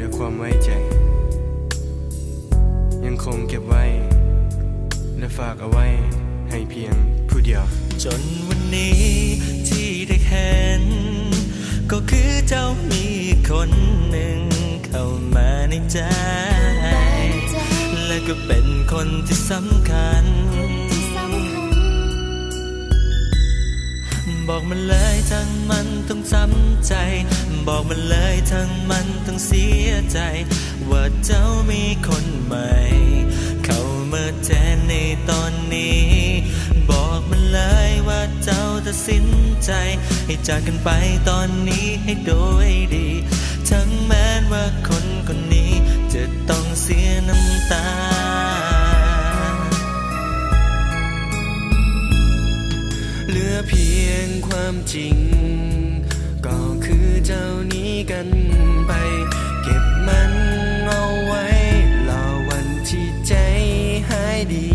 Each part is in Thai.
และความไว้ใจยังคงเก็บไว้และฝากเอาไว้ให้เพียงผู้เดียวจนวันนี้ที่ได้เห็นก็คือเจ้ามีคนหนึ่งเข้ามาในใจและก็เป็นคนที่สำคัญบอกมันเลยทั้งมันต้องจำใจบอกมันเลยทั้งมันต้องเสียใจว่าเจ้ามีคนใหม่เข้ามาแทนในตอนนี้บอกมันเลยว่าเจ้าตัดสินใจให้จากกันไปตอนนี้ให้โดยดีทั้งแม้ว่าคนคนนี้จะต้องเสียน้ำตาเหลือเพียงความจริงก็คือเจ้านี้กันไปเก็บมันเอาไว้รอวันที่ใจหายดี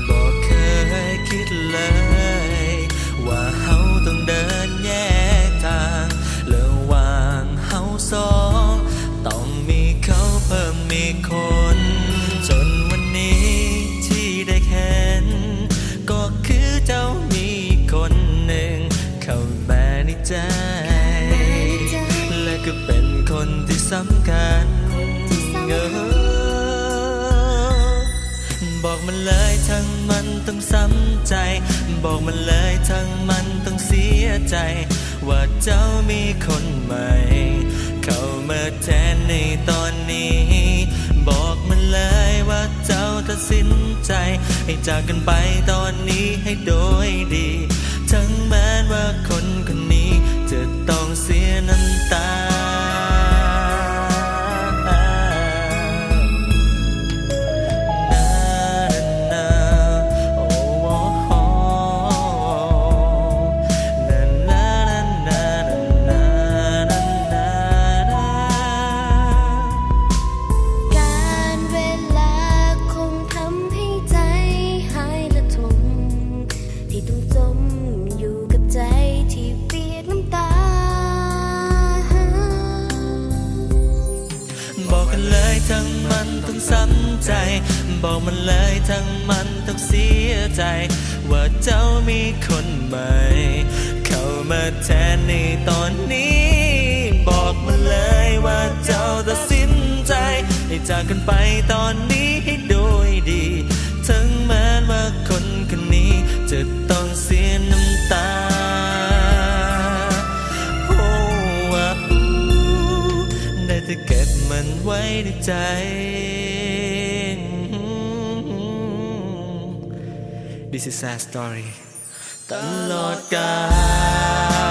บอกเคยคิดเลยว่าเฮาต้องเดินแยกทางระหว่างเฮาสองต้องมีเขาเพิ่มมีคนจนวันนี้ที่ได้เห็นก็คือเจ้ามีคนหนึ่งเข้ามาในใจและก็เป็นคนที่สำคัญบอกมันเลยทั้งมันต้องซ้ำใจบอกมันเลยทั้งมันต้องเสียใจว่าเจ้ามีคนใหม่เข้ามาแทนในตอนนี้บอกมันเลยว่าเจ้าตัดสินใจให้จากกันไปตอนนี้ให้โดยดีทั้งแม้ว่าคนคนนี้จะต้องเสียน้ำตาบอกกันเลยทั้งมันต้องซ้ำใจบอกมันเลยทั้งมันต้องเสียใจว่าเจ้ามีคนใหม่เข้ามาแทนในตอนนี้บอกมันเลยว่าเจ้าตัดสินใจให้จากกันไปตอนนี้ให้โดยดีทั้งแม้ว่าคนคนนี้จะต้องเสียน้ำตาได้แต่เก็บมันไว้ในใจ This is sad story ตลอดกาล